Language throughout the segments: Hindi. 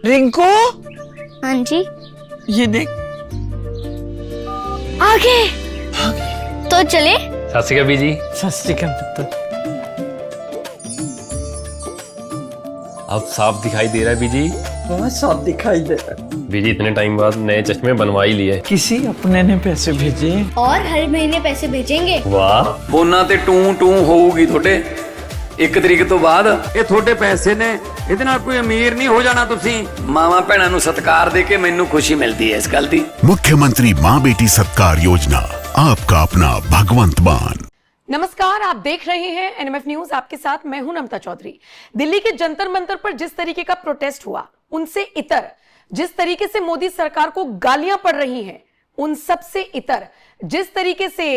रिंकू, हाँ जी। ये देख। आगे तो चले। सत श्री अकाल बीजी। सत श्री अकाल पुत्र। अब साफ दिखाई दे रहा है बीजी। बहुत साफ दिखाई दे रहा है। बीजी इतने टाइम बाद नए चश्मे बनवा ही लिए। किसी अपने ने पैसे भेजे और हर महीने पैसे भेजेंगे। वाह। ਫੋਨਾਂ ਤੇ ਟੂ ਟੂ ਹੋਊਗੀ ਤੁਹਾਡੇ 1 ਤਰੀਕ ਤੋਂ ਬਾਅਦ। ਇਹ ਤੁਹਾਡੇ ਪੈਸੇ ਨੇ, ਇਹਦੇ ਨਾਲ ਕੋਈ ਅਮੀਰ ਨਹੀਂ ਹੋ ਜਾਣਾ ਤੁਸੀਂ। ਮਾਵਾਂ ਭੈਣਾਂ ਨੂੰ ਸਤਿਕਾਰ ਦੇ ਕੇ ਮੈਨੂੰ ਖੁਸ਼ੀ ਮਿਲਦੀ ਹੈ ਇਸ ਗੱਲ ਦੀ। मुख्यमंत्री माँ बेटी सत्कार योजना, आपका अपना भगवंत मान। नमस्कार, आप देख रहे हैं एनएमएफ न्यूज। आपके साथ मैं हूं नमता चौधरी। दिल्ली के जंतर मंतर पर जिस तरीके का प्रोटेस्ट हुआ, उनसे इतर जिस तरीके से मोदी सरकार को गालियां पड़ रही हैं, उन सब से इतर जिस तरीके से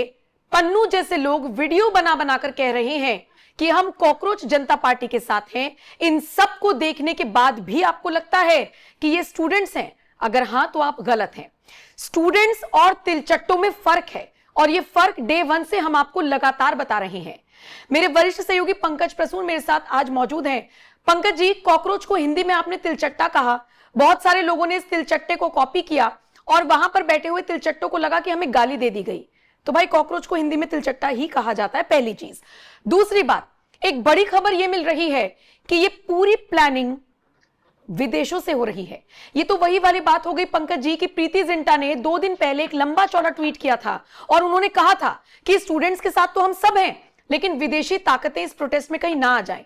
पन्नू जैसे लोग वीडियो बना बनाकर कह रहे हैं कि हम कॉकरोच जनता पार्टी के साथ हैं, इन सब को देखने के बाद भी आपको लगता है कि ये स्टूडेंट्स हैं? अगर हां तो आप गलत हैं। स्टूडेंट्स और तिलचट्टों में फर्क है, और ये फर्क डे 1 से हम आपको लगातार बता रहे हैं। मेरे वरिष्ठ सहयोगी पंकज प्रसून मेरे साथ आज मौजूद हैं। पंकज जी, कॉकरोच को हिंदी में आपने तिलचट्टा कहा, बहुत सारे लोगों ने इस तिलचट्टे को कॉपी किया और वहां पर बैठे हुए तिलचट्टों को लगा कि हमें गाली दे दी गई। तो भाई, कॉकरोच को हिंदी में तिलचट्टा ही कहा जाता है, पहली चीज। दूसरी बात, एक बड़ी खबर यह मिल रही है कि ये पूरी प्लानिंग विदेशों से हो रही है। ये तो वही वाली बात हो गई पंकज जी की प्रीति जिंटा ने 2 दिन पहले एक लंबा चौड़ा ट्वीट किया था और उन्होंने कहा था कि स्टूडेंट्स के साथ तो हम सब हैं, लेकिन विदेशी ताकतें इस प्रोटेस्ट में कहीं ना आ जाएं।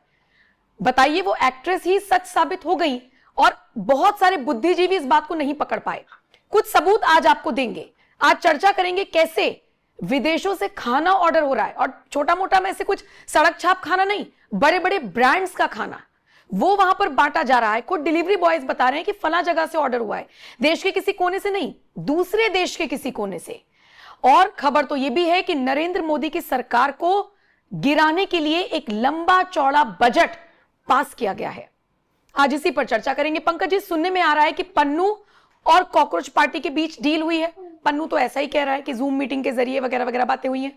बताइए, वो एक्ट्रेस ही सच साबित हो गई और बहुत सारे बुद्धिजीवी इस बात को नहीं पकड़ पाए। कुछ सबूत आज आपको देंगे। आज चर्चा करेंगे कैसे विदेशों से खाना ऑर्डर हो रहा है, और छोटा मोटा में से कुछ सड़क छाप खाना नहीं, बड़े बड़े ब्रांड्स का खाना वो वहां पर बांटा जा रहा है। खुद डिलीवरी बॉयज बता रहे हैं कि फला जगह से ऑर्डर हुआ है, देश के किसी कोने से नहीं, दूसरे देश के किसी कोने से। और खबर तो यह भी है कि नरेंद्र मोदी की सरकार को गिराने के लिए एक लंबा चौड़ा बजट पास किया गया है। आज इसी पर चर्चा करेंगे। पंकज जी, सुनने में आ रहा है कि पन्नू और कॉकरोच पार्टी के बीच डील हुई है। पन्नू तो ऐसा ही कह रहा है कि जूम मीटिंग के जरिए वगैरह वगैरह बातें हुई हैं,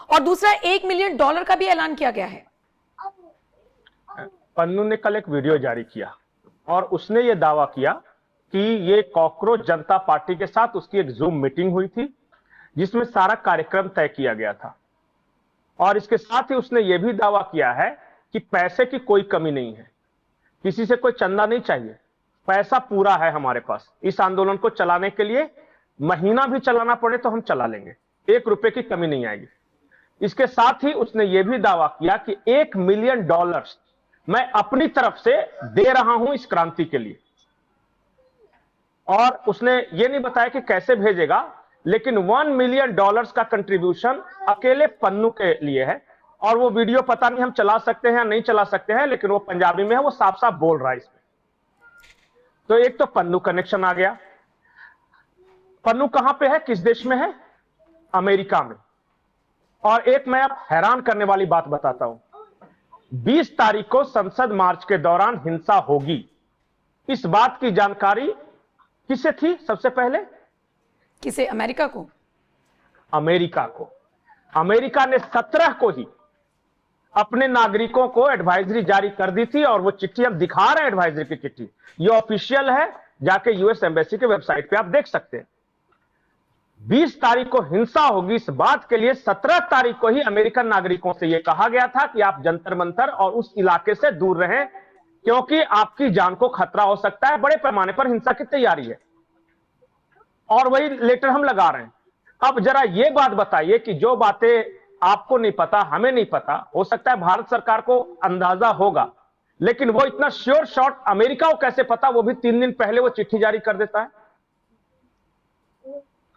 और दूसरा $1 मिलियन का भी ऐलान किया गया है। पन्नू ने कल एक वीडियो जारी किया और उसने ये दावा किया कि ये कॉकरोच जनता पार्टी के साथ उसकी एक जूम मीटिंग हुई थी जिसमें सारा कार्यक्रम तय किया गया था। और इसके साथ ही उसने ये भी दावा किया है कि पैसे की कोई कमी नहीं है, किसी से कोई चंदा नहीं चाहिए, पैसा पूरा है हमारे पास। इस आंदोलन को चलाने के लिए महीना भी चलाना पड़े तो हम चला लेंगे, $1 की कमी नहीं आएगी। इसके साथ ही उसने ये भी दावा किया कि $1 मिलियन मैं अपनी तरफ से दे रहा हूं इस क्रांति के लिए। और उसने ये नहीं बताया कि कैसे भेजेगा, लेकिन $1 मिलियन का कंट्रीब्यूशन अकेले पन्नू के लिए है। और वो वीडियो पता नहीं हम चला सकते हैं या नहीं चला सकते हैं, लेकिन वो पंजाबी में है, वो साफ साफ बोल रहा है इसमें। तो एक तो पन्नू कनेक्शन आ गया। पन्नू कहां पे है, किस देश में है? अमेरिका में। और एक मैं अब हैरान करने वाली बात बताता हूं। 20 तारीख को संसद मार्च के दौरान हिंसा होगी, इस बात की जानकारी किसे थी? सबसे पहले किसे? अमेरिका को। अमेरिका को। अमेरिका ने 17 को ही अपने नागरिकों को एडवाइजरी जारी कर दी थी, और वो चिट्ठी हम दिखा रहे हैं, एडवाइजरी की चिट्ठी, ये ऑफिशियल है, जाके यूएस एम्बेसी के वेबसाइट पे आप देख सकते हैं। 20 तारीख को हिंसा होगी, इस बात के लिए 17 तारीख को ही अमेरिकन नागरिकों से यह कहा गया था कि आप जंतर मंतर और उस इलाके से दूर रहें, क्योंकि आपकी जान को खतरा हो सकता है। बड़े पैमाने पर हिंसा की तैयारी है, और वही लेटर हम लगा रहे हैं। अब जरा यह बात बताइए कि जो बातें आपको नहीं पता, हमें नहीं पता, हो सकता है भारत सरकार को अंदाजा होगा, लेकिन वो इतना श्योर शॉट अमेरिका को कैसे पता? वो भी 3 दिन पहले वो चिट्ठी जारी कर देता है।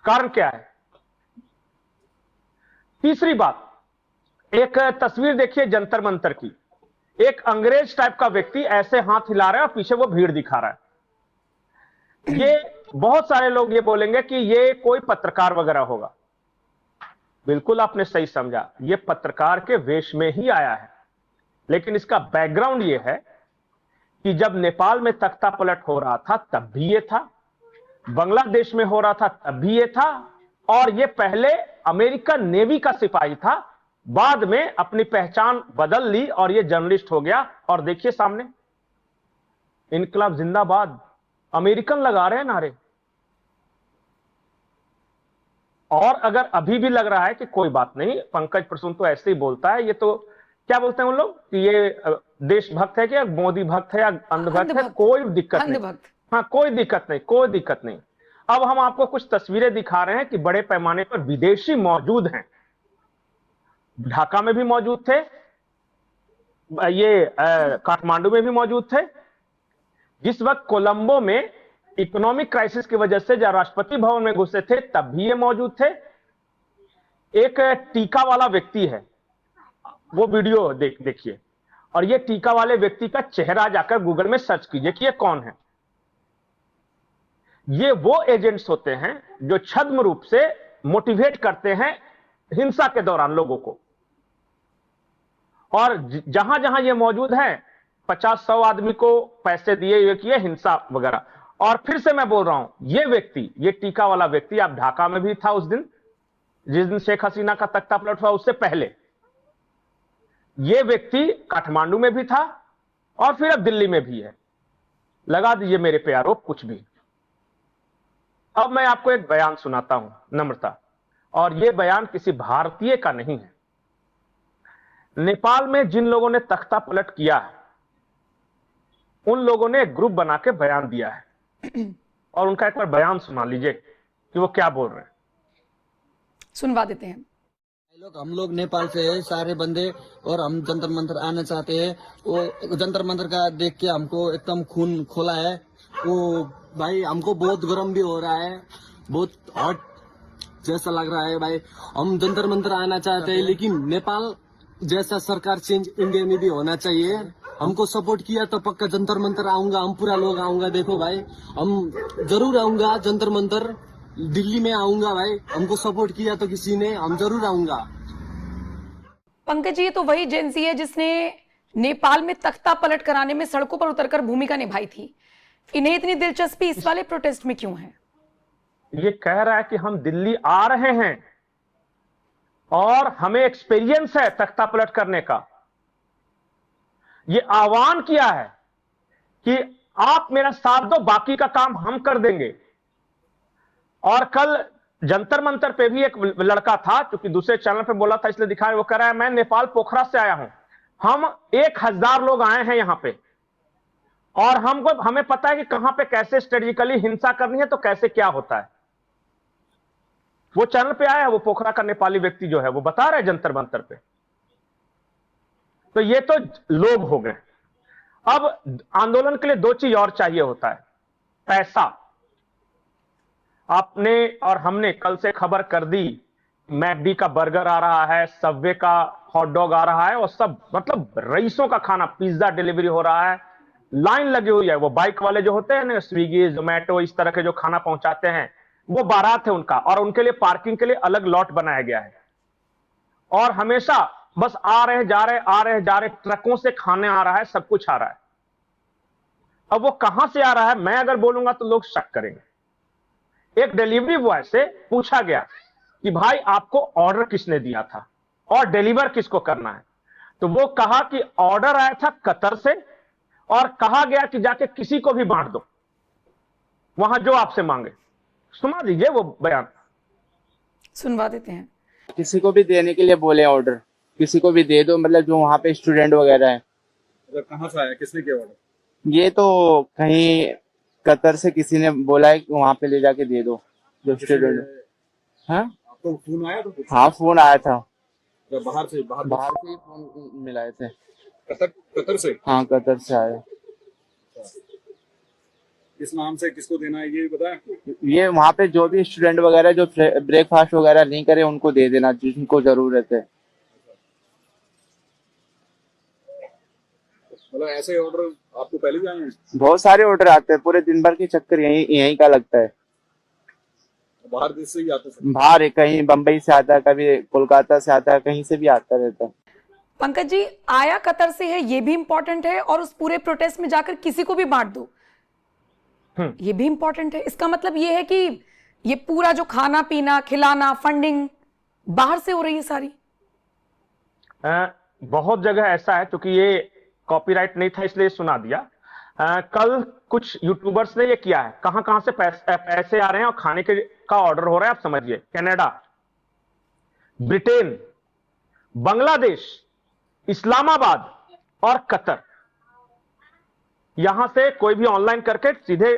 कारण क्या है? तीसरी बात, एक तस्वीर देखिए जंतर मंतर की। एक अंग्रेज टाइप का व्यक्ति ऐसे हाथ हिला रहा है और पीछे वो भीड़ दिखा रहा है। ये बहुत सारे लोग ये बोलेंगे कि ये कोई पत्रकार वगैरह होगा। बिल्कुल आपने सही समझा, ये पत्रकार के वेश में ही आया है, लेकिन इसका बैकग्राउंड ये है कि जब नेपाल में तख्ता पलट हो रहा था तब भी ये था, बांग्लादेश में हो रहा था तब भी ये था, और ये पहले अमेरिकन नेवी का सिपाही था, बाद में अपनी पहचान बदल ली और ये जर्नलिस्ट हो गया। और देखिए सामने, इनकलाब जिंदाबाद, अमेरिकन लगा रहे हैं नारे। और अगर अभी भी लग रहा है कि कोई बात नहीं, पंकज प्रसून तो ऐसे ही बोलता है, ये तो क्या बोलते हैं उन लोग कि ये देशभक्त है क्या, मोदी भक्त है या अंधभक्त है, कोई दिक्कत नहीं। हाँ, कोई दिक्कत नहीं, कोई दिक्कत नहीं। अब हम आपको कुछ तस्वीरें दिखा रहे हैं कि बड़े पैमाने पर विदेशी मौजूद हैं। ढाका में भी मौजूद थे, ये काठमांडू में भी मौजूद थे। जिस वक्त कोलंबो में इकोनॉमिक क्राइसिस की वजह से जब राष्ट्रपति भवन में घुसे थे तब भी ये मौजूद थे। एक टीका वाला व्यक्ति है, वो वीडियो देखिए, और ये टीका वाले व्यक्ति का चेहरा जाकर गूगल में सर्च कीजिए कि ये कौन है। ये वो एजेंट्स होते हैं जो छद्म रूप से मोटिवेट करते हैं हिंसा के दौरान लोगों को। और जहां जहां ये मौजूद है 50-100 आदमी को पैसे दिए हुए किए हिंसा वगैरह। और फिर से मैं बोल रहा हूं, ये व्यक्ति, ये टीका वाला व्यक्ति आप ढाका में भी था उस दिन, जिस दिन शेख हसीना का तख्ता पलट हुआ, उससे पहले ये व्यक्ति काठमांडू में भी था और फिर अब दिल्ली में भी है। लगा दीजिए मेरे पे आरोप कुछ भी। अब मैं आपको एक बयान सुनाता हूं नम्रता, और यह बयान किसी भारतीय का नहीं है। नेपाल में जिन लोगों ने तख्ता पलट किया है उन लोगों ने एक ग्रुप बना के बयान दिया है, और उनका एक बार बयान सुना लीजिए कि वो क्या बोल रहे हैं। सुनवा देते हैं। हम लोग नेपाल से है सारे बंदे, और हम जंतर मंतर आना चाहते हैं। वो जंतर मंतर का देख के हमको एकदम खून खोला है। वो भाई हमको बहुत गर्म भी हो रहा है, बहुत हॉट जैसा लग रहा है भाई। हम जंतर मंतर आना चाहते हैं, लेकिन नेपाल जैसा सरकार चेंज इंडिया में भी होना चाहिए। हमको सपोर्ट किया तो पक्का जंतर मंतर आऊंगा, हम पूरा लोग आऊंगा। देखो भाई, हम जरूर आऊंगा जंतर मंतर, दिल्ली में आऊंगा भाई। हमको सपोर्ट किया तो किसी ने, हम जरूर आऊंगा। पंकज जी, ये तो वही एजेंसी है जिसने नेपाल में तख्ता पलट कराने में सड़कों पर उतरकर भूमिका निभाई थी। इन्हें इतनी दिलचस्पी इस वाले प्रोटेस्ट में क्यों है? ये कह रहा है कि हम दिल्ली आ रहे हैं और हमें एक्सपीरियंस है तख्ता पलट करने का। ये आह्वान किया है कि आप मेरा साथ दो, बाकी का काम हम कर देंगे। और कल जंतर मंतर पे भी एक लड़का था, क्योंकि दूसरे चैनल पे बोला था इसलिए दिखाया, वो कह रहा है मैं नेपाल पोखरा से आया हूं, हम 1000 लोग आए हैं यहां पे, और हमें पता है कि कहां पे कैसे स्ट्रेटेजिकली हिंसा करनी है, तो कैसे क्या होता है। वो चैनल पे आया है, वो पोखरा का नेपाली व्यक्ति जो है वो बता रहा है जंतर मंतर पे। तो ये तो लोग हो गए। अब आंदोलन के लिए 2 चीज और चाहिए होता है, पैसा। आपने और हमने कल से खबर कर दी, मैकडी का बर्गर आ रहा है, सबवे का हॉट डॉग आ रहा है, और सब मतलब रईसों का खाना, पिज्जा डिलीवरी हो रहा है, लाइन लगी हुई है। वो बाइक वाले जो होते हैं ना, स्विगी जोमेटो इस तरह के जो खाना पहुंचाते हैं, वो बारात है उनका, और उनके लिए पार्किंग के लिए अलग लॉट बनाया गया है। और हमेशा बस आ रहे जा रहे, आ रहे जा रहे, ट्रकों से खाने आ रहा है, सब कुछ आ रहा है। अब वो कहां से आ रहा है मैं अगर बोलूंगा तो लोग शक करेंगे। एक डिलीवरी बॉय से पूछा गया कि भाई आपको ऑर्डर किसने दिया था और डिलीवर किसको करना है, तो वो कहा कि ऑर्डर आया था कतर से, और कहा गया कि जाके किसी को भी बांट दो वहां जो आपसे मांगे। सुना दीजिए वो बयान। सुनवा देते हैं। किसी को भी देने के लिए बोले ऑर्डर, किसी को भी दे दो, मतलब जो वहाँ पे स्टूडेंट वगैरह है। कहाँ से आया, किसने किया ऑर्डर? ये तो कहीं कतर से किसी ने बोला है कि वहाँ पे ले जाके दे दो जो स्टूडेंट। हाँ, आपको फोन आया था? हाँ, फोन आया था। बाहर से ही फोन मिलाए थे। कतर से? हाँ, कतर से आया। किस नाम से, किसको देना है ये बताया? ये वहाँ पे जो भी स्टूडेंट वगैरह जो ब्रेकफास्ट वगैरह नहीं करे उनको दे देना, जिनको जरूरत है। मतलब ऐसे ऑर्डर आपको पहले भी आए हैं? बहुत सारे ऑर्डर आते हैं, पूरे दिन भर की चक्कर यहीं का लगता है। बाहर देश से ही आते हैं? बाहर कहीं बम्बई से आता है, कभी कोलकाता से आता है, कहीं से भी आता रहता है। पंकज जी, आया कतर से है ये भी इंपॉर्टेंट है, और उस पूरे प्रोटेस्ट में जाकर किसी को भी बांट दो ये भी इंपॉर्टेंट है। इसका मतलब ये है कि ये पूरा जो खाना पीना खिलाना फंडिंग बाहर से हो रही है सारी। बहुत जगह ऐसा है, क्योंकि ये कॉपीराइट नहीं था इसलिए सुना दिया। कल कुछ यूट्यूबर्स ने ये किया है, कहां कहां से पैसे आ रहे हैं और खाने का ऑर्डर हो रहा है, आप समझिए। कनाडा, ब्रिटेन, बांग्लादेश, इस्लामाबाद और कतर, यहां से कोई भी ऑनलाइन करके सीधे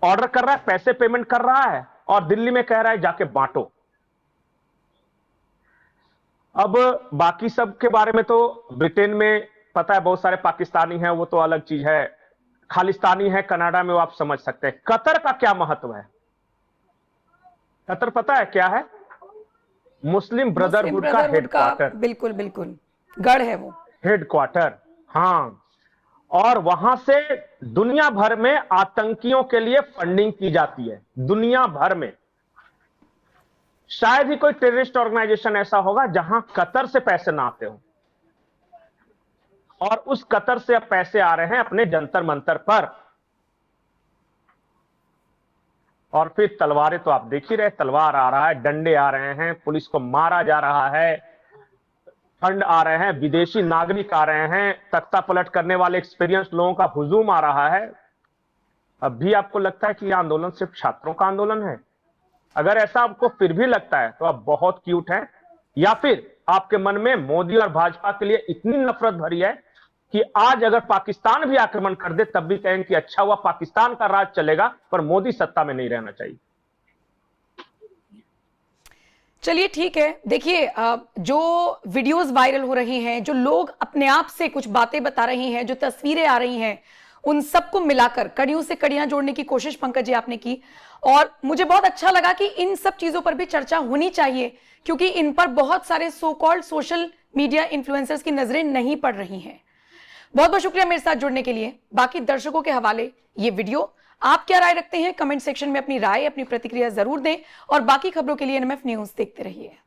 ऑर्डर कर रहा है, पैसे पेमेंट कर रहा है और दिल्ली में कह रहा है जाके बांटो। अब बाकी सब के बारे में तो ब्रिटेन में पता है, बहुत सारे पाकिस्तानी हैं, वो तो अलग चीज है, खालिस्तानी है कनाडा में, वो आप समझ सकते हैं। कतर का क्या महत्व है? कतर पता है क्या है? मुस्लिम ब्रदरहुड का हेडक्वार्टर। बिल्कुल बिल्कुल, गढ़ है वो, हेडक्वार्टर। हाँ, और वहां से दुनिया भर में आतंकियों के लिए फंडिंग की जाती है, दुनिया भर में। शायद ही कोई टेररिस्ट ऑर्गेनाइजेशन ऐसा होगा जहां कतर से पैसे ना आते हो, और उस कतर से अब पैसे आ रहे हैं अपने जंतर मंतर पर। और फिर तलवारें तो आप देख ही रहे, तलवार आ रहा है, डंडे आ रहे हैं, पुलिस को मारा जा रहा है, फंड आ रहे हैं, विदेशी नागरिक आ रहे हैं, तख्ता पलट करने वाले एक्सपीरियंस लोगों का हुजूम आ रहा है। अब भी आपको लगता है कि यह आंदोलन सिर्फ छात्रों का आंदोलन है? अगर ऐसा आपको फिर भी लगता है तो आप बहुत क्यूट हैं, या फिर आपके मन में मोदी और भाजपा के लिए इतनी नफरत भरी है कि आज अगर पाकिस्तान भी आक्रमण कर दे तब भी कहेंगे कि अच्छा हुआ पाकिस्तान का राज चलेगा, पर मोदी सत्ता में नहीं रहना चाहिए। चलिए ठीक है, देखिए जो वीडियोस वायरल हो रही हैं, जो लोग अपने आप से कुछ बातें बता रही हैं, जो तस्वीरें आ रही हैं, उन सबको मिलाकर कड़ियों से कड़ियां जोड़ने की कोशिश पंकज जी आपने की, और मुझे बहुत अच्छा लगा कि इन सब चीजों पर भी चर्चा होनी चाहिए, क्योंकि इन पर बहुत सारे so called social media influencers की नजरें नहीं पड़ रही हैं। बहुत बहुत शुक्रिया मेरे साथ जुड़ने के लिए। बाकी दर्शकों के हवाले ये वीडियो, आप क्या राय रखते हैं कमेंट सेक्शन में अपनी राय, अपनी प्रतिक्रिया जरूर दें, और बाकी खबरों के लिए एनएमएफ न्यूज देखते रहिए।